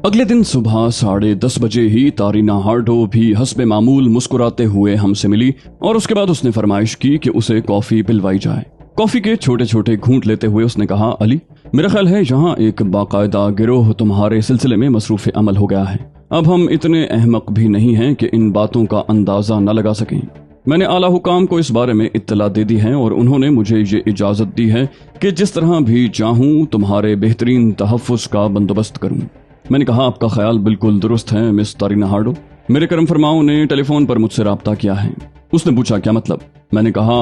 अगले दिन सुबह 10:30 बजे ही तारीना हार्डो भी हस्बे मामूल मुस्कुराते हुए हमसे मिली और उसके बाद उसने फरमाइश की कि उसे कॉफी पिलवाई जाए। कॉफी के छोटे छोटे घूंट लेते हुए उसने कहा, अली, मेरा ख्याल है यहाँ एक बाकायदा गिरोह तुम्हारे सिलसिले में मसरूफ अमल हो गया है। अब हम इतने अहमक भी नहीं हैं कि इन बातों का अंदाजा न लगा सकें। मैंने आला हुकाम को इस बारे में इत्तला दे दी है और उन्होंने मुझे ये इजाजत दी है कि जिस तरह भी चाहूं तुम्हारे बेहतरीन तहफ़्फ़ुज़ का बंदोबस्त करूं। मैंने कहा, आपका ख्याल बिल्कुल दुरुस्त है मिस तारीना हार्डो। मेरे करम फरमाओं ने टेलीफोन पर मुझसे राब्ता किया है। उसने पूछा, क्या मतलब? मैंने कहा,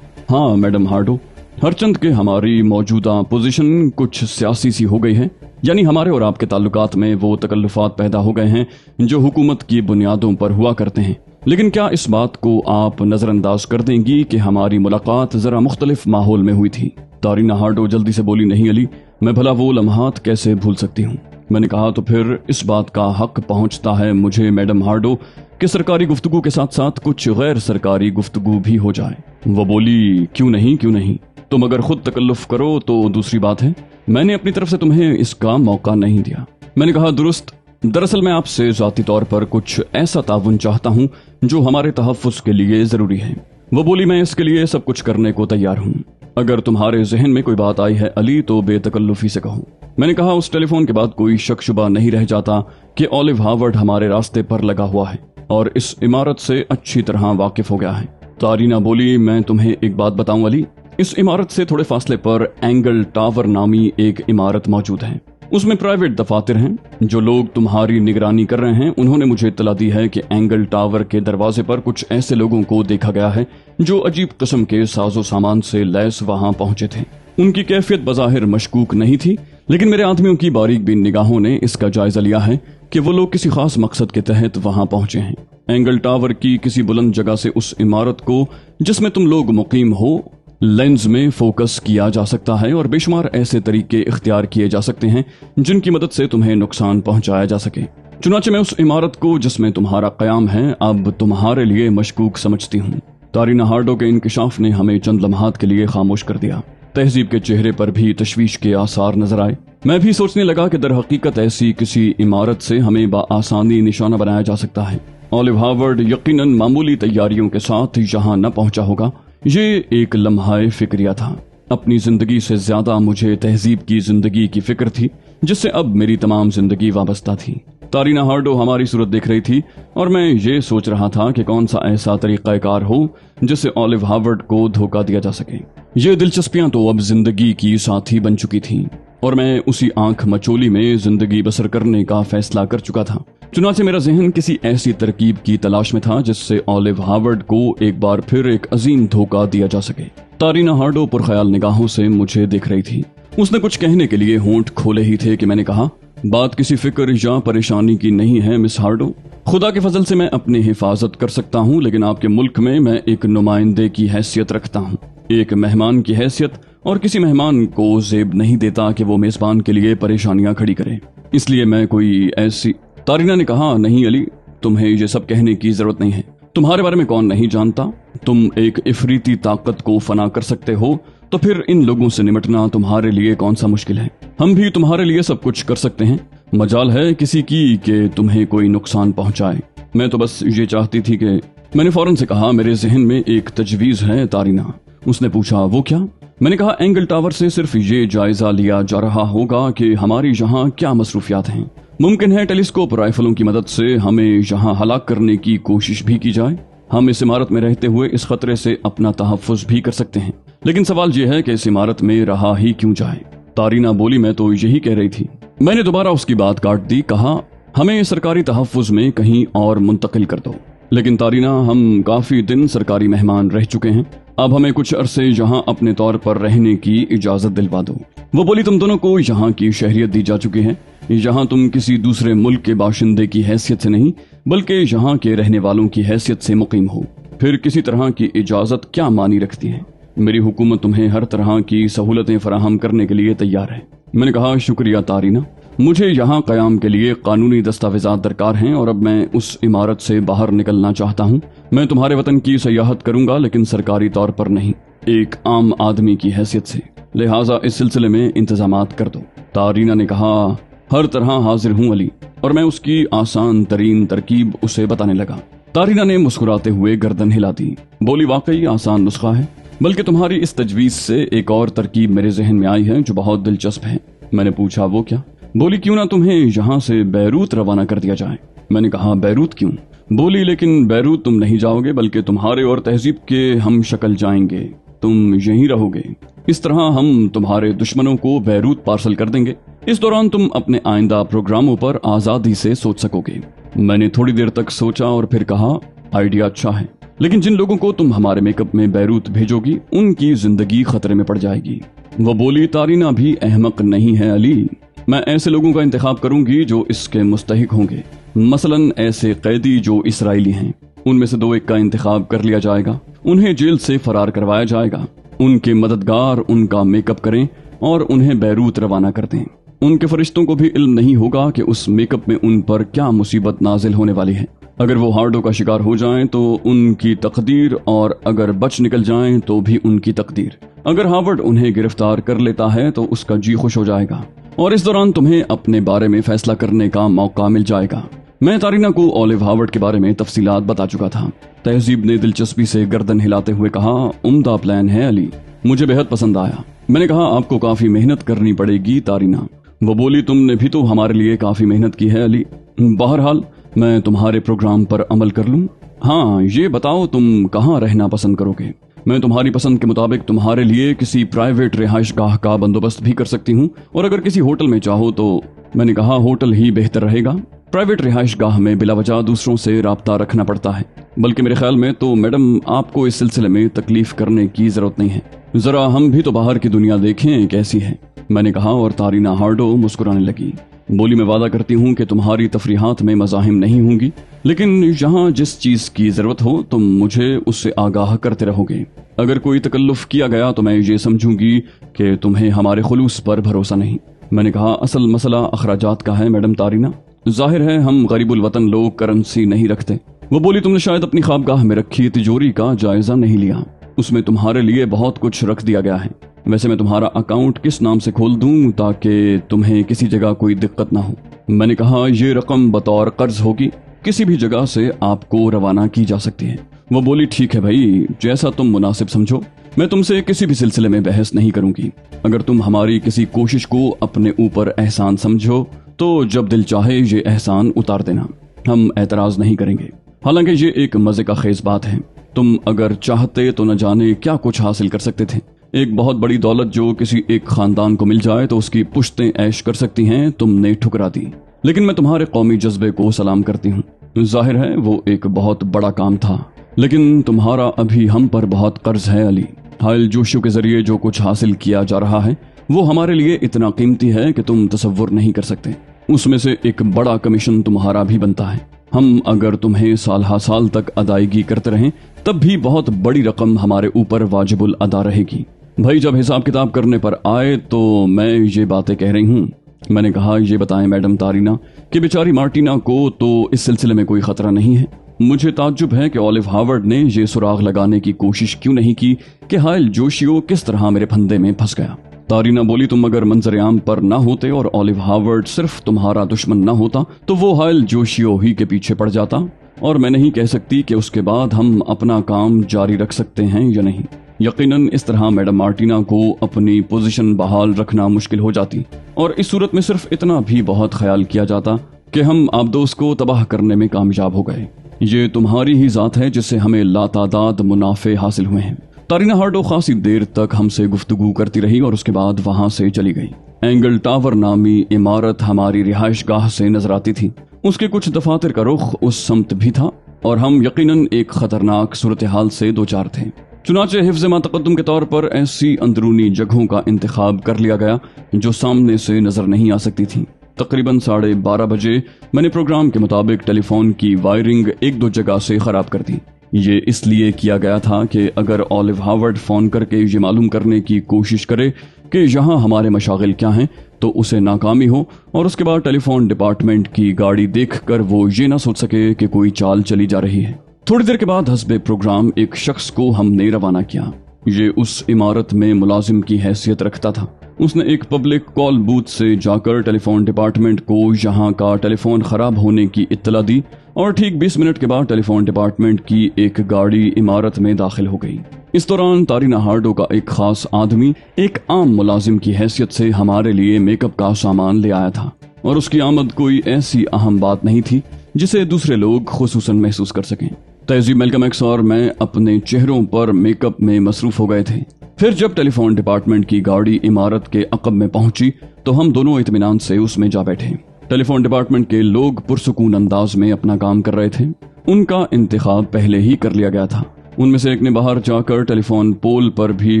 हाँ मैडम हार्डो, हरचंद के हमारी मौजूदा पोजीशन कुछ सियासी सी हो गई है, यानी हमारे और आपके ताल्लुकात में वो तकल्लुफात पैदा हो गए हैं जो हुकूमत की बुनियादों पर हुआ करते हैं। लेकिन क्या इस बात को आप नजरअंदाज कर देंगी कि हमारी मुलाकात जरा मुख्तलिफ माहौल में हुई थी? तारीना हार्डो जल्दी से बोली, नहीं अली, मैं भला वो लम्हात कैसे भूल सकती हूँ। मैंने कहा, तो फिर इस बात का हक पहुंचता है मुझे मैडम हार्डो कि सरकारी गुफ्तगू के साथ साथ कुछ गैर सरकारी गुफ्तगू भी हो जाए। वो बोली, क्यों नहीं, तुम अगर खुद तकल्लुफ करो तो दूसरी बात है, मैंने अपनी तरफ से तुम्हें इसका मौका नहीं दिया। मैंने कहा, दुरुस्त, दरअसल मैं आपसे ज़ाती तौर पर कुछ ऐसा ताउन चाहता हूँ जो हमारे तहफ़्फ़ुज़ के लिए ज़रूरी है। वो बोली, मैं इसके लिए सब कुछ करने को तैयार हूँ। अगर तुम्हारे जहन में कोई बात आई है अली तो बेतकल्लुफी से कहो। मैंने कहा, उस टेलीफोन के बाद कोई शक शुबा नहीं रह जाता कि ओलिव हार्वर्ड हमारे रास्ते पर लगा हुआ है और इस इमारत से अच्छी तरह वाकिफ हो गया है। तारीना बोली, मैं तुम्हें एक बात बताऊं अली, इस इमारत से थोड़े फासले पर एंगल टावर नामी एक इमारत मौजूद है। उसमें प्राइवेट दफातर हैं। जो लोग तुम्हारी निगरानी कर रहे हैं उन्होंने मुझे इत्तला दी है कि एंगल टावर के दरवाजे पर कुछ ऐसे लोगों को देखा गया है जो अजीब किस्म के साजो सामान से लैस वहां पहुंचे थे। उनकी कैफियत बज़ाहिर मशकूक नहीं थी, लेकिन मेरे आदमियों की बारीक बीन निगाहों ने इसका जायजा लिया है कि वो लोग किसी खास मकसद के तहत वहां पहुंचे हैं। एंगल टावर की किसी बुलंद जगह से उस इमारत को जिसमें तुम लोग मुकीम हो लेंस में फोकस किया जा सकता है और बेशुमार ऐसे तरीके इख्तियार किए जा सकते हैं जिनकी मदद से तुम्हें नुकसान पहुंचाया जा सके। चुनाचे मैं उस इमारत को जिसमें तुम्हारा कयाम है अब तुम्हारे लिए मशकूक समझती हूँ। तारीना हार्डो के इंकिशाफ ने हमें चंद लम्हात के लिए खामोश कर दिया। तहजीब के चेहरे पर भी तशवीश के आसार नजर आए। मैं भी सोचने लगा कि दर हकीकत ऐसी किसी इमारत से हमें बाआसानी निशाना बनाया जा सकता है। ओलिव हार्वर्ड यकीनन मामूली तैयारियों के साथ यहाँ न पहुंचा होगा। ये एक लम्हाए फिक्रिया था। अपनी जिंदगी से ज्यादा मुझे तहजीब की जिंदगी की फिक्र थी जिससे अब मेरी तमाम जिंदगी वाबस्ता थी। तारीना हार्डो हमारी सूरत देख रही थी और मैं ये सोच रहा था कि कौन सा ऐसा तरीक़ाकार हो जिससे ओलिव हार्वर्ड को धोखा दिया जा सके। ये दिलचस्पियां तो अब जिंदगी की साथी बन चुकी थीं और मैं उसी आंख मचोली में जिंदगी बसर करने का फैसला कर चुका था। चुनाचे मेरा जहन किसी ऐसी तरकीब की तलाश में था जिससे ओलिव हार्वर्ड को एक बार फिर एक अजीम धोखा दिया जा सके। तारीना हार्डो पुरख्याल निगाहों से मुझे देख रही थी। उसने कुछ कहने के लिए होंठ खोले ही थे कि मैंने कहा, बात किसी फिक्र या परेशानी की नहीं है मिस हार्डो। खुदा के फजल से मैं अपनी हिफाजत कर सकता हूँ, लेकिन आपके मुल्क में मैं एक नुमाइंदे की हैसियत रखता हूँ, एक मेहमान की हैसियत, और किसी मेहमान को जेब नहीं देता कि वो मेजबान के लिए परेशानियां खड़ी करे। इसलिए मैं कोई ऐसी। तारीना ने कहा, नहीं अली, तुम्हें ये सब कहने की जरूरत नहीं है। तुम्हारे बारे में कौन नहीं जानता। तुम एक इफरीती ताकत को फना कर सकते हो, तो फिर इन लोगों से निमटना तुम्हारे लिए कौन सा मुश्किल है। हम भी तुम्हारे लिए सब कुछ कर सकते हैं। मजाल है किसी की कि तुम्हें कोई नुकसान पहुंचाए। मैं तो बस ये चाहती थी कि। मैंने फौरन से कहा, मेरे जहन में एक तजवीज है तारीना। उसने पूछा, वो क्या? मैंने कहा, एंगल टावर से सिर्फ ये जायजा लिया जा रहा होगा कि हमारी यहाँ क्या मसरूफियात हैं। मुमकिन है टेलीस्कोप राइफलों की मदद से हमें यहाँ हलाक करने की कोशिश भी की जाए। हम इस इमारत में रहते हुए इस खतरे से अपना तहफ़्फ़ुज़ भी कर सकते हैं, लेकिन सवाल यह है कि इस इमारत में रहा ही क्यों जाए। तारीना बोली, मैं तो यही कह रही थी। मैंने दोबारा उसकी बात काट दी। कहा, हमें सरकारी तहफ़्फ़ुज़ में कहीं और मुंतकिल कर दो। लेकिन तारीना, हम काफी दिन सरकारी मेहमान रह चुके हैं, अब हमें कुछ अरसे यहाँ अपने तौर पर रहने की इजाजत दिलवा दो। वो बोली, तुम दोनों को यहाँ की शहरियत दी जा चुकी है। यहाँ तुम किसी दूसरे मुल्क के बाशिंदे की हैसियत से नहीं बल्कि यहाँ के रहने वालों की हैसियत से मुकीम हो। फिर किसी तरह की इजाजत क्या मानी रखती है। मेरी हुकूमत तुम्हें हर तरह की सहूलतें फराहम करने के लिए तैयार है। मैंने कहा, शुक्रिया तारीना, मुझे यहाँ कयाम के लिए कानूनी दस्तावेजात दरकार हैं और अब मैं उस इमारत से बाहर निकलना चाहता हूँ। मैं तुम्हारे वतन की सयाहत करूंगा, लेकिन सरकारी तौर पर नहीं, एक आम आदमी की हैसियत से। लिहाजा इस सिलसिले में इंतजामात कर दो। तारीना ने कहा, हर तरह हाजिर हूँ अली। और मैं उसकी आसान तरीन तरकीब उसे बताने लगा। तारीना ने मुस्कुराते हुए गर्दन हिला दी, बोली वाकई आसान नुस्खा है, बल्कि तुम्हारी इस तजवीज से एक और तरकीब मेरे जहन में आई है जो बहुत दिलचस्प है। मैंने पूछा वो क्या? बोली क्यों ना तुम्हें यहाँ से बैरूत रवाना कर दिया जाए। मैंने कहा बैरूत क्यों? बोली लेकिन बैरूत तुम नहीं जाओगे, बल्कि तुम्हारे और तहजीब के हम शक्ल जाएंगे, तुम यहीं रहोगे। इस तरह हम तुम्हारे दुश्मनों को बैरूत पार्सल कर देंगे। इस दौरान तुम अपने आइंदा प्रोग्रामों पर आजादी से सोच सकोगे। मैंने थोड़ी देर तक सोचा और फिर कहा आइडिया अच्छा है, लेकिन जिन लोगों को तुम हमारे मेकअप में बैरूत भेजोगी उनकी जिंदगी खतरे में पड़ जाएगी। वो बोली तारीना भी अहमक नहीं है अली, मैं ऐसे लोगों का इंतखाब करूंगी जो इसके मुस्तहिक होंगे। मसलन ऐसे कैदी जो इसराइली हैं, उनमें से 2-1 का इंतखाब कर लिया जाएगा, उन्हें जेल से फरार करवाया जाएगा, उनके मददगार उनका मेकअप करें और उन्हें बैरूत रवाना कर दें। उनके फरिश्तों को भी इल्म नहीं होगा कि उस मेकअप में उन पर क्या मुसीबत नाजिल होने वाली है। अगर वो हार्डो का शिकार हो जाएं तो उनकी तकदीर, और अगर बच निकल जाएं तो भी उनकी तकदीर। अगर हार्वर्ड उन्हें गिरफ्तार कर लेता है तो उसका जी खुश हो जाएगा और इस दौरान तुम्हें अपने बारे में फैसला करने का मौका मिल जाएगा। मैं तारीना को ओलिव हार्वर्ड के बारे में तफसीलात बता चुका था। तहजीब ने दिलचस्पी से गर्दन हिलाते हुए कहा उम्दा प्लान है अली, मुझे बेहद पसंद आया। मैंने कहा आपको काफी मेहनत करनी पड़ेगी तारीना। वो बोली तुमने भी तो हमारे लिए काफी मेहनत की है अली। बहरहाल मैं तुम्हारे प्रोग्राम पर अमल कर लूं। हाँ ये बताओ तुम कहाँ रहना पसंद करोगे? मैं तुम्हारी पसंद के मुताबिक तुम्हारे लिए किसी प्राइवेट रिहाइश गाह का बंदोबस्त भी कर सकती हूँ, और अगर किसी होटल में चाहो तो। मैंने कहा होटल ही बेहतर रहेगा। प्राइवेट रिहाइश गाह में बिला वजह दूसरों से राब्ता रखना पड़ता है, बल्कि मेरे ख्याल में तो मैडम आपको इस सिलसिले में तकलीफ करने की जरूरत नहीं है। जरा हम भी तो बाहर की दुनिया देखें कैसी है। मैंने कहा और तारीना हार्डो मुस्कुराने लगी। बोली मैं वादा करती हूँ कि तुम्हारी तफरीहात में मज़ाहिम नहीं होंगी, लेकिन यहाँ जिस चीज की जरूरत हो तुम मुझे उससे आगाह करते रहोगे। अगर कोई तकल्लुफ किया गया तो मैं ये समझूंगी कि तुम्हें हमारे खुलूस पर भरोसा नहीं। मैंने कहा असल मसला अखराजात का है मैडम तारीना। जाहिर है हम गरीबुल वतन लोग करेंसी नहीं रखते। वो बोली तुमने शायद अपनी ख्वाबगाह में रखी तिजोरी का जायजा नहीं लिया, उसमें तुम्हारे लिए बहुत कुछ रख दिया गया है। वैसे मैं तुम्हारा अकाउंट किस नाम से खोल दूं ताकि तुम्हें किसी जगह कोई दिक्कत ना हो? मैंने कहा ये रकम बतौर कर्ज होगी, किसी भी जगह से आपको रवाना की जा सकती है। वो बोली ठीक है भाई, जैसा तुम मुनासिब समझो। मैं तुमसे किसी भी सिलसिले में बहस नहीं करूंगी। अगर तुम हमारी किसी कोशिश को अपने ऊपर एहसान समझो तो जब दिल चाहे ये एहसान उतार देना, हम एतराज नहीं करेंगे। हालांकि ये एक मजे का खेज बात है। तुम अगर चाहते तो न जाने क्या कुछ हासिल कर सकते थे। एक बहुत बड़ी दौलत जो किसी एक खानदान को मिल जाए तो उसकी पुश्तें ऐश कर सकती हैं, तुमने ठुकरा दी। लेकिन मैं तुम्हारे कौमी जज्बे को सलाम करती हूँ। जाहिर है वो एक बहुत बड़ा काम था, लेकिन तुम्हारा अभी हम पर बहुत कर्ज है अली। हायल जोशियों के जरिए जो कुछ हासिल किया जा रहा है वो हमारे लिए इतना कीमती है कि तुम तसव्वुर नहीं कर सकते। उसमें से एक बड़ा कमीशन तुम्हारा भी बनता है। हम अगर तुम्हें साल हा साल तक अदायगी करते रहें तब भी बहुत बड़ी रकम हमारे ऊपर वाजिबुल अदा रहेगी। भाई जब हिसाब किताब करने पर आए तो मैं ये बातें कह रही हूँ। मैंने कहा ये बताएं मैडम तारीना कि बेचारी मार्टिना को तो इस सिलसिले में कोई खतरा नहीं है। मुझे ताज्जुब है कि ओलिव हार्वर्ड ने ये सुराग लगाने की कोशिश क्यों नहीं की कि हायल जोशियो किस तरह मेरे फंदे में फंस गया। तारीना बोली तुम अगर मंजर आम पर ना होते और ओलिव हार्वर्ड सिर्फ तुम्हारा दुश्मन ना होता तो वो हायल जोशियो ही के पीछे पड़ जाता, और मैं नहीं कह सकती कि उसके बाद हम अपना काम जारी रख सकते हैं या नहीं। यकीनन इस तरह मैडम मार्टिना को अपनी पोजीशन बहाल रखना मुश्किल हो जाती, और इस सूरत में सिर्फ इतना भी बहुत ख्याल किया जाता कि हम आबदोस को तबाह करने में कामयाब हो गए। ये तुम्हारी ही जात है जिससे हमें लातादाद मुनाफे हासिल हुए हैं। तारीना हार्डो खासी देर तक हमसे गुफ्तगू करती रही और उसके बाद वहां से चली गई। एंगल टावर नामी इमारत हमारी रिहाइश गाह से नजर आती थी। उसके कुछ दफातर का रुख उस समत भी था और हम यकीनन एक खतरनाक सूरत हाल से दो चार थे। चुनाचे हिफ्ज़ मा तक़द्दुम के तौर पर ऐसी अंदरूनी जगहों का इंतखाब कर लिया गया जो सामने से नजर नहीं आ सकती थी। तकरीबन 12:30 बजे मैंने प्रोग्राम के मुताबिक टेलीफोन की वायरिंग 1-2 जगह से खराब कर दी। ये इसलिए किया गया था कि अगर ओलिव हार्वर्ड फोन करके ये मालूम करने की कोशिश करे कि यहाँ हमारे मशागिल क्या हैं तो उसे नाकामी हो, और उसके बाद टेलीफोन डिपार्टमेंट की गाड़ी देखकर वो ये ना सोच सके कि कोई चाल चली जा रही है। थोड़ी देर के बाद हस्बे प्रोग्राम एक शख्स को हमने रवाना किया। ये उस इमारत में मुलाजिम की हैसियत रखता था। اس نے ایک پبلک کال بوتھ سے جا کر ٹیلیفون ڈپارٹمنٹ کو یہاں کا ٹیلیفون خراب ہونے کی اطلاع دی اور ٹھیک 20 منٹ کے بعد ٹیلیفون ڈپارٹمنٹ کی ایک گاڑی عمارت میں داخل ہو گئی۔ اس دوران تارینہ ہارڈو کا ایک خاص آدمی ایک عام ملازم کی حیثیت سے ہمارے لیے میک اپ کا سامان لے آیا تھا، اور اس کی آمد کوئی ایسی اہم بات نہیں تھی جسے دوسرے لوگ خصوصاً محسوس کر سکیں۔ تہذیب، میلکم ایکس اور میں اپنے چہروں پر میک اپ میں مصروف ہو گئے تھے۔ پھر جب ٹیلیفون ڈپارٹمنٹ کی گاڑی عمارت کے عقب میں پہنچی تو ہم دونوں اطمینان سے اس میں جا بیٹھے۔ ٹیلیفون ڈپارٹمنٹ کے لوگ پرسکون انداز میں اپنا کام کر رہے تھے۔ ان کا انتخاب پہلے ہی کر لیا گیا تھا۔ ان میں سے ایک نے باہر جا کر ٹیلیفون پول پر بھی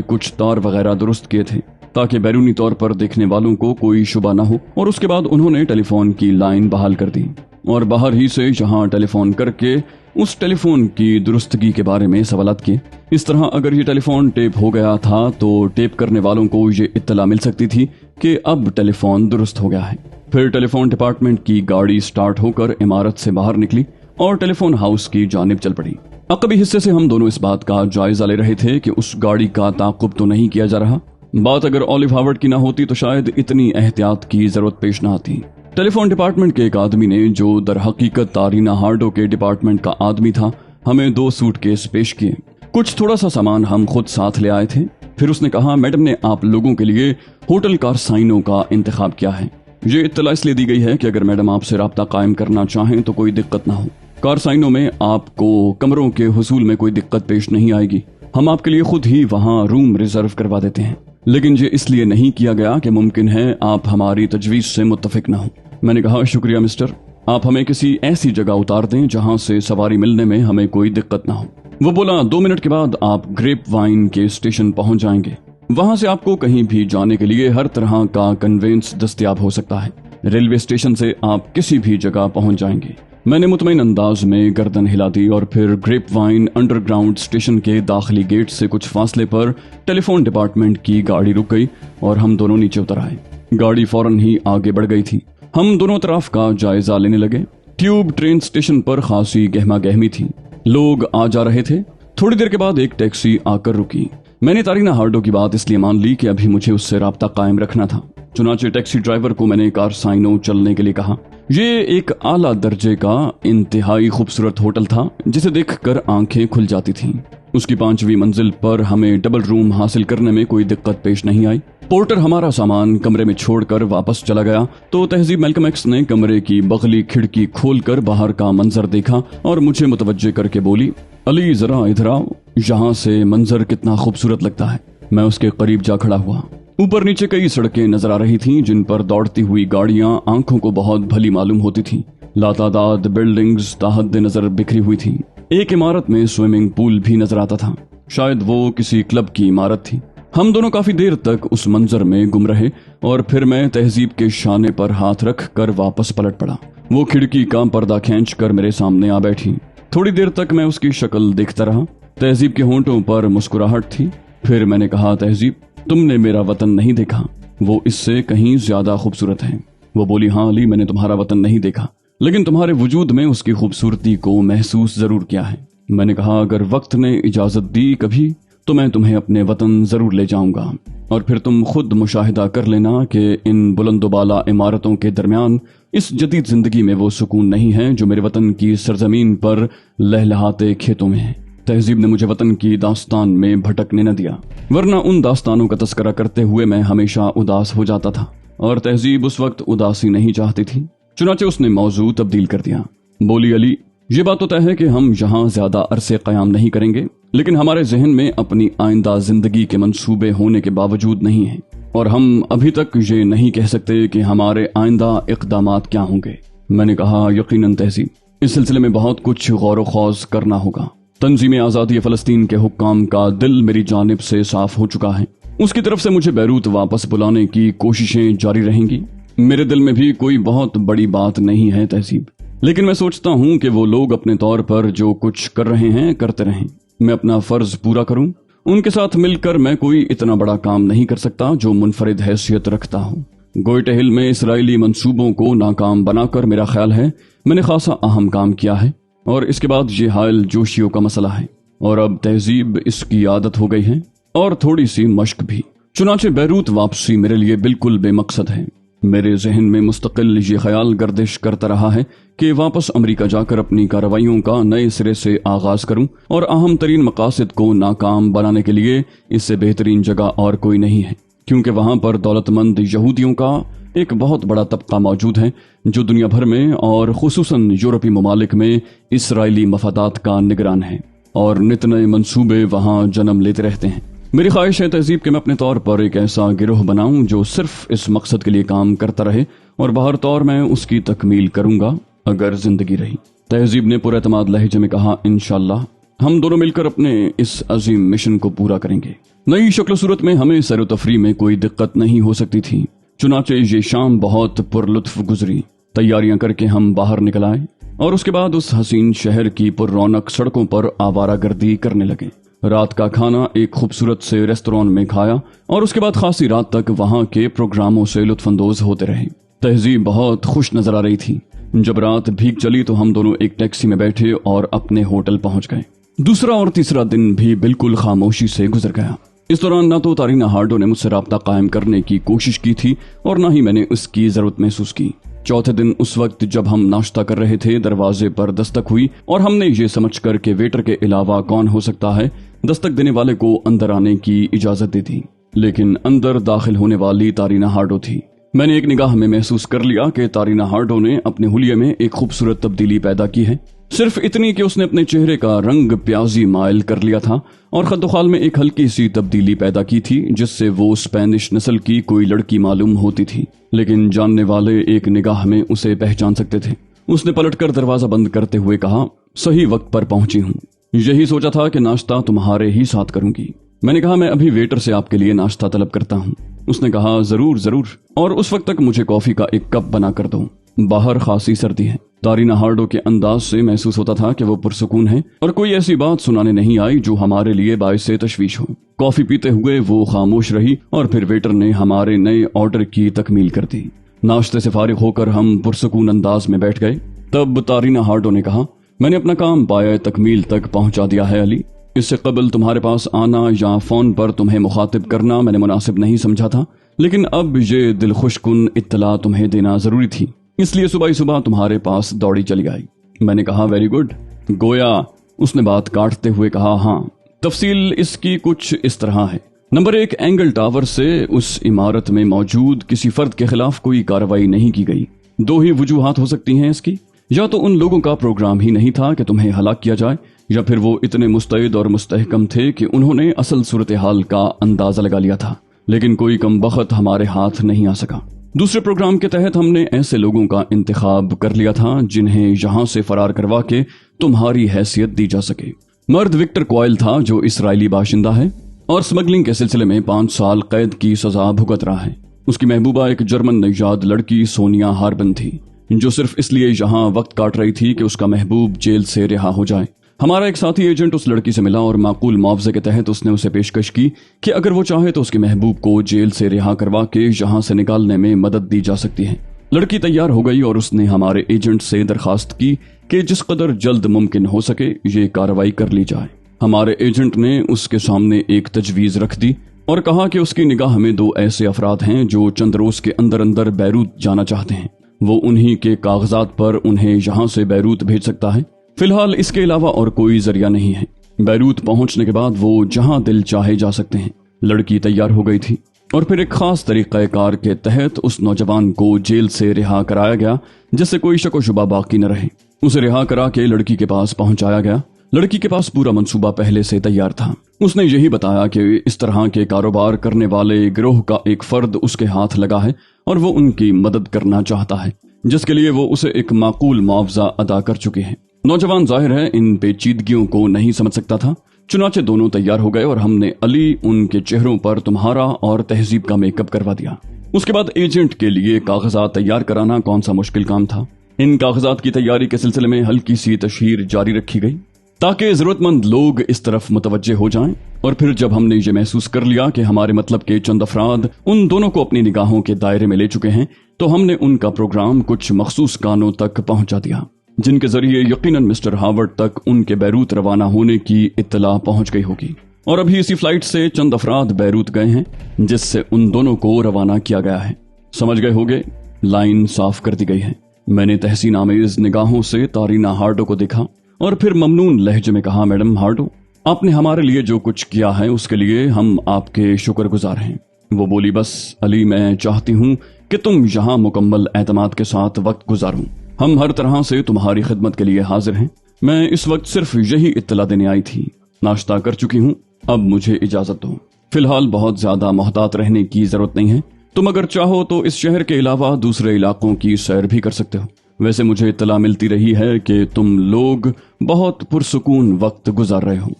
کچھ تار وغیرہ درست کیے تھے تاکہ بیرونی طور پر دیکھنے والوں کو کوئی شبہ نہ ہو، اور اس کے بعد انہوں نے ٹیلیفون کی لائن بحال کر دی اور باہر ہی سے یہاں ٹیلیفون کر کے اس ٹیلیفون کی درستگی کے بارے میں سوالات کیے۔ اس طرح اگر یہ ٹیلیفون ٹیپ ہو گیا تھا تو ٹیپ کرنے والوں کو یہ اطلاع مل سکتی تھی کہ اب ٹیلیفون درست ہو گیا ہے۔ پھر ٹیلیفون ڈپارٹمنٹ کی گاڑی سٹارٹ ہو کر عمارت سے باہر نکلی اور ٹیلیفون ہاؤس کی جانب چل پڑی۔ عقبی حصے سے ہم دونوں اس بات کا جائزہ لے رہے تھے کہ اس گاڑی کا تعاقب تو نہیں کیا جا رہا۔ بات اگر اولیو ہاورڈ کی نہ ہوتی تو شاید اتنی احتیاط کی ضرورت پیش نہ آتی۔ ٹیلیفون ڈپارٹمنٹ کے ایک آدمی نے، جو در حقیقت تارینہ ہارڈو کے ڈپارٹمنٹ کا آدمی تھا، ہمیں 2 سوٹ کیس پیش کیے۔ کچھ تھوڑا سا سامان ہم خود ساتھ لے آئے تھے۔ پھر اس نے کہا، میڈم نے آپ لوگوں کے لیے ہوٹل کارسائنو کا انتخاب کیا ہے۔ یہ اطلاع اس لیے دی گئی ہے کہ اگر میڈم آپ سے رابطہ قائم کرنا چاہیں تو کوئی دقت نہ ہو۔ کارسائنو میں آپ کو کمروں کے حصول میں کوئی دقت پیش نہیں آئے گی۔ ہم آپ کے لیے خود ہی وہاں روم ریزرو کروا دیتے ہیں، لیکن یہ اس لیے نہیں کیا گیا کہ ممکن ہے آپ ہماری تجویز سے متفق نہ ہوں۔ میں نے کہا، شکریہ مسٹر، آپ ہمیں کسی ایسی جگہ اتار دیں جہاں سے سواری ملنے میں ہمیں کوئی دقت نہ ہو۔ وہ بولا، 2 منٹ کے بعد آپ گریپ وائن کے اسٹیشن پہنچ جائیں گے۔ وہاں سے آپ کو کہیں بھی جانے کے لیے ہر طرح کا کنوینس دستیاب ہو سکتا ہے۔ ریلوے اسٹیشن سے آپ کسی بھی جگہ پہنچ جائیں گے۔ میں نے مطمئن انداز میں گردن ہلا دی اور پھر گریپ وائن انڈر گراؤنڈ اسٹیشن کے داخلی گیٹ سے کچھ فاصلے پر ٹیلیفون ڈپارٹمنٹ کی گاڑی رک گئی اور ہم دونوں نیچے اتر آئے۔ گاڑی فوراً ہی آگے بڑھ گئی تھی۔ ہم دونوں طرف کا جائزہ لینے لگے۔ ٹیوب ٹرین اسٹیشن پر خاصی گہما گہمی تھی، لوگ آ جا رہے تھے۔ تھوڑی دیر کے بعد ایک ٹیکسی آ کر رکی۔ میں نے تارینہ ہارڈو کی بات اس لیے مان لی کہ ابھی مجھے اس سے رابطہ قائم رکھنا تھا۔ چنانچہ ٹیکسی ڈرائیور کو میں نے کارسائنو چلنے کے لیے کہا۔ یہ ایک اعلیٰ درجے کا انتہائی خوبصورت ہوٹل تھا جسے دیکھ کر آنکھیں کھل جاتی تھیں۔ اس کی 5ویں منزل پر ہمیں ڈبل روم حاصل کرنے میں کوئی دقت پیش نہیں آئی۔ پورٹر ہمارا سامان کمرے میں چھوڑ کر واپس چلا گیا تو تہذیب، میلکم ایکس نے کمرے کی بغلی کھڑکی کھول کر باہر کا منظر دیکھا اور مجھے متوجہ کر کے بولی، علی ذرا ادھر آؤ، یہاں سے منظر کتنا خوبصورت لگتا ہے۔ میں اس کے قریب جا کھڑا ہوا۔ اوپر نیچے کئی سڑکیں نظر آ رہی تھیں جن پر دوڑتی ہوئی گاڑیاں آنکھوں کو بہت بھلی معلوم ہوتی تھیں۔ لاتعداد بلڈنگز تحت نظر بکھری ہوئی تھیں۔ ایک عمارت میں سوئمنگ پول بھی نظر آتا تھا، شاید وہ کسی کلب کی عمارت تھی۔ ہم دونوں کافی دیر تک اس منظر میں گم رہے اور پھر میں تہذیب کے شانے پر ہاتھ رکھ کر واپس پلٹ پڑا۔ وہ کھڑکی کا پردہ کھینچ کر میرے سامنے آ بیٹھی۔ تھوڑی دیر تک میں اس کی شکل دیکھتا رہا۔ تہذیب کے ہونٹوں پر مسکراہٹ تھی۔ پھر میں نے کہا، تہذیب، تم نے میرا وطن نہیں دیکھا، وہ اس سے کہیں زیادہ خوبصورت ہے۔ وہ بولی، ہاں علی، میں نے تمہارا وطن نہیں دیکھا، لیکن تمہارے وجود میں اس کی خوبصورتی کو محسوس ضرور کیا ہے۔ میں نے کہا، اگر وقت نے اجازت دی کبھی تو میں تمہیں اپنے وطن ضرور لے جاؤں گا، اور پھر تم خود مشاہدہ کر لینا کہ ان بلند و بالا عمارتوں کے درمیان اس جدید زندگی میں وہ سکون نہیں ہے جو میرے وطن کی سرزمین پر لہلہاتے کھیتوں میں ہے۔ تہذیب نے مجھے وطن کی داستان میں بھٹکنے نہ دیا، ورنہ ان داستانوں کا تذکرہ کرتے ہوئے میں ہمیشہ اداس ہو جاتا تھا، اور تہذیب اس وقت اداسی نہیں چاہتی تھی۔ چنانچہ اس نے موضوع تبدیل کر دیا۔ بولی، علی، یہ بات تو طے ہے کہ ہم یہاں زیادہ عرصے قیام نہیں کریں گے، لیکن ہمارے ذہن میں اپنی آئندہ زندگی کے منصوبے ہونے کے باوجود نہیں ہیں، اور ہم ابھی تک یہ نہیں کہہ سکتے کہ ہمارے آئندہ اقدامات کیا ہوں گے۔ میں نے کہا، یقیناً تہذیب، اس سلسلے میں بہت کچھ غور و خوض کرنا ہوگا۔ تنظیم آزادی فلسطین کے حکام کا دل میری جانب سے صاف ہو چکا ہے۔ اس کی طرف سے مجھے بیروت واپس بلانے کی کوششیں جاری رہیں گی۔ میرے دل میں بھی کوئی بہت بڑی بات نہیں ہے تہذیب، لیکن میں سوچتا ہوں کہ وہ لوگ اپنے طور پر جو کچھ کر رہے ہیں کرتے رہیں، میں اپنا فرض پورا کروں۔ ان کے ساتھ مل کر میں کوئی اتنا بڑا کام نہیں کر سکتا جو منفرد حیثیت رکھتا ہوں۔ گوئٹے ہل میں اسرائیلی منصوبوں کو ناکام بنا کر میرا خیال ہے میں نے خاصا اہم کام کیا ہے، اور اس کے بعد یہ حائل جوشیوں کا مسئلہ ہے، اور اب تہذیب اس کی عادت ہو گئی ہے اور تھوڑی سی مشق بھی۔ चुनाचे बैरूत वापसी मेरे लिए बिल्कुल बेमकसद है। मेरे जहन में मुस्तकिल ये ख्याल गर्दिश करता रहा है कि वापस अमेरिका जाकर अपनी कार्रवाइयों का नए सिरे से आगाज करूं और अहम तरीन मकासद को नाकाम बनाने के लिए इससे बेहतरीन जगह और कोई नहीं है, क्योंकि वहां पर दौलतमंद यहूदियों का एक बहुत बड़ा तबका मौजूद है जो दुनिया भर में और खुसूसन यूरोपीय ममालिक में इसराइली मफादात का निगरान है और नित नए मंसूबे वहां जन्म लेते रहते हैं। मेरी ख्वाहिश है तहजीब कि मैं अपने तौर पर एक ऐसा गिरोह बनाऊं जो सिर्फ इस मकसद के लिए काम करता रहे और बाहर तौर मैं उसकी तकमील करूंगा अगर जिंदगी रही। तहजीब ने पुरएतमाद लहजे में कहा, इंशाअल्लाह हम दोनों मिलकर अपने इस अजीम मिशन को पूरा करेंगे। नई शक्ल सूरत में हमें सैर तफरी में कोई दिक्कत नहीं हो सकती थी। चुनाचे ये शाम बहुत पुरलुत्फ गुजरी। तैयारियां करके हम बाहर निकल आए और उसके बाद उस हसीन शहर की पुररौनक सड़कों पर आवारागर्दी करने लगे। रात का खाना एक खूबसूरत से रेस्तोरां में खाया और उसके बाद खासी रात तक वहां के प्रोग्रामों से लुत्फानंदोज होते रहे। तहजीब बहुत खुश नजर आ रही थी। जब रात भीग चली तो हम दोनों एक टैक्सी में बैठे और अपने होटल पहुंच गए। दूसरा और तीसरा दिन भी बिल्कुल खामोशी से गुजर गया। इस दौरान ना तो तारीना हार्डो ने मुझसे राब्ता कायम करने की कोशिश की थी और ना ही मैंने उसकी जरूरत महसूस की। चौथे दिन उस वक्त जब हम नाश्ता कर रहे थे, दरवाजे पर दस्तक हुई और हमने ये समझकर कि वेटर के अलावा कौन हो सकता है, दस्तक देने वाले को अंदर आने की इजाजत दी थी। लेकिन अंदर दाखिल होने वाली तारीना हार्डो थी। मैंने एक निगाह में महसूस कर लिया कि तारीना हार्डो ने अपने हुलिये में एक खूबसूरत तब्दीली पैदा की है। सिर्फ इतनी कि उसने अपने चेहरे का रंग प्याजी माइल कर लिया था और खद्दोखाल में एक हल्की सी तब्दीली पैदा की थी जिससे वो स्पेनिश नस्ल की कोई लड़की मालूम होती थी, लेकिन जानने वाले एक निगाह में उसे पहचान सकते थे। उसने पलटकर दरवाजा बंद करते हुए कहा, सही वक्त पर पहुंची हूँ। यही सोचा था कि नाश्ता तुम्हारे ही साथ करूंगी। मैंने कहा, मैं अभी वेटर से आपके लिए नाश्ता तलब करता हूँ। उसने कहा, जरूर जरूर, और उस वक्त तक मुझे कॉफी का एक कप बना कर दो। बाहर खासी सर्दी है। तारीना हार्डो के अंदाज से महसूस होता था कि वो पुरसुकून है और कोई ऐसी बात सुनाने नहीं आई जो हमारे लिए बाइस तशवीश हो। कॉफी पीते हुए वो खामोश रही और फिर वेटर ने हमारे नए ऑर्डर की तकमील कर दी। नाश्ते से फारिग होकर हम पुरसुकून अंदाज में बैठ गए। तब तारीना हार्डो ने कहा, मैंने अपना काम पाया तकमील तक पहुंचा दिया है अली। इससे कबल तुम्हारे पास आना या फोन पर तुम्हें मुखातिब करना मैंने मुनासिब नहीं समझा था, लेकिन अब ये दिलखुशकुन इत्तला तुम्हें देना जरूरी थी, इसलिए सुबह ही सुबह तुम्हारे पास दौड़ी चली आई। मैंने कहा, वेरी गुड। गोया उसने बात काटते हुए कहा, हाँ, तफसील इसकी कुछ इस तरह है। नंबर 1, एंगल टावर से उस इमारत में मौजूद किसी फर्द के खिलाफ कोई कार्रवाई नहीं की गई। दो ही वजूहात हो सकती हैं इसकी, या तो उन लोगों का प्रोग्राम ही नहीं था कि तुम्हें हलाक किया जाए, या फिर वो इतने मुस्तैद और मुस्तहकम थे कि उन्होंने असल सूरत हाल का अंदाजा लगा लिया था, लेकिन कोई कमबख्त हमारे हाथ नहीं आ सका। दूसरे प्रोग्राम के तहत हमने ऐसे लोगों का इंतखाब कर लिया था जिन्हें यहाँ से फरार करवा के तुम्हारी हैसियत दी जा सके। मर्द विक्टर क्वाइल था जो इसराइली बाशिंदा है और स्मगलिंग के सिलसिले में 5 साल कैद की सजा भुगत रहा है। उसकी महबूबा एक जर्मन नजाद लड़की सोनिया हार्बन थी जो सिर्फ इसलिए यहाँ वक्त काट रही थी कि उसका महबूब जेल से रिहा हो जाए। हमारा एक साथी एजेंट उस लड़की से मिला और माकूल मुआवजे के तहत उसने उसे पेशकश की कि अगर वो चाहे तो उसके महबूब को जेल से रिहा करवा के यहाँ से निकालने में मदद दी जा सकती है। लड़की तैयार हो गई और उसने हमारे एजेंट से दरखास्त की कि जिस कदर जल्द मुमकिन हो सके ये कार्रवाई कर ली जाए। हमारे एजेंट ने उसके सामने एक तजवीज रख दी और कहा कि उसकी निगाह में 2 ऐसे अफराद हैं जो चंद रोज के अंदर अंदर बैरूत जाना चाहते हैं। वो उन्हीं के कागजात पर उन्हें यहाँ से बैरूत भेज सकता है। फिलहाल इसके अलावा और कोई जरिया नहीं है। बैरूत पहुंचने के बाद वो जहां दिल चाहे जा सकते हैं। लड़की तैयार हो गई थी और फिर एक खास तरीक़े कार के तहत उस नौजवान को जेल से रिहा कराया गया जिससे कोई शक व शुबा बाकी न रहे। उसे रिहा करा के लड़की के पास पहुंचाया गया। लड़की के पास पूरा मंसूबा पहले से तैयार था। उसने यही बताया कि इस तरह के कारोबार करने वाले गिरोह का एक फर्द उसके हाथ लगा है और वो उनकी मदद करना चाहता है, जिसके लिए वो उसे एक माकूल मुआवजा अदा कर चुके हैं। नौजवान जाहिर है इन पेचीदगियों को नहीं समझ सकता था। चुनाचे दोनों तैयार हो गए और हमने अली उनके चेहरों पर तुम्हारा और तहजीब का मेकअप करवा दिया। उसके बाद एजेंट के लिए कागजात तैयार कराना कौन सा मुश्किल काम था। इन कागजात की तैयारी के सिलसिले में हल्की सी तशहीर जारी रखी गई ताकि जरूरतमंद लोग इस तरफ मुतवज्जे हो जाएं। और फिर जब हमने ये महसूस कर लिया कि हमारे मतलब के चंद अफराद उन दोनों को अपनी निगाहों के दायरे में ले चुके हैं, तो हमने उनका प्रोग्राम कुछ मखसूस कानों तक पहुंचा दिया जिनके जरिए यकीनन मिस्टर हार्वर्ड तक उनके बैरूत रवाना होने की इत्तला पहुंच गई होगी। और अभी इसी फ्लाइट से चंद अफराद बैरूत गए हैं, जिससे उन दोनों को रवाना किया गया है। समझ गए होगे, लाइन साफ कर दी गई है। मैंने तहसीन आमेज निगाहों से तारीना हार्डो को देखा और फिर ममनून लहजे में कहा, मैडम हार्डो, आपने हमारे लिए जो कुछ किया है उसके लिए हम आपके शुक्रगुजार हैं। वो बोली, बस अली, मैं चाहती हूँ कि तुम यहाँ मुकम्मल एतमाद के साथ वक्त गुजारो। हम हर तरह से तुम्हारी खिदमत के लिए हाजिर हैं। मैं इस वक्त सिर्फ यही इत्तला देने आई थी। नाश्ता कर चुकी हूँ, अब मुझे इजाजत दो। फिलहाल बहुत ज्यादा मोहतात रहने की जरूरत नहीं है। तुम अगर चाहो तो इस शहर के अलावा दूसरे इलाकों की सैर भी कर सकते हो। वैसे मुझे इत्तला मिलती रही है कि तुम लोग बहुत पुरसुकून वक्त गुजार रहे हो।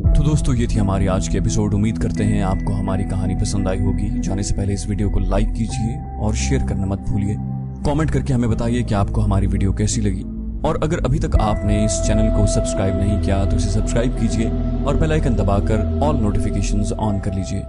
तो दोस्तों, ये थी हमारी आज की एपिसोड। उम्मीद करते हैं आपको हमारी कहानी पसंद आई होगी। जाने से पहले इस वीडियो को लाइक कीजिए और शेयर करना मत भूलिए। कमेंट करके हमें बताइए कि आपको हमारी वीडियो कैसी लगी। और अगर अभी तक आपने इस चैनल को सब्सक्राइब नहीं किया तो इसे सब्सक्राइब कीजिए और बेल आइकन दबाकर ऑल नोटिफिकेशंस ऑन कर लीजिए।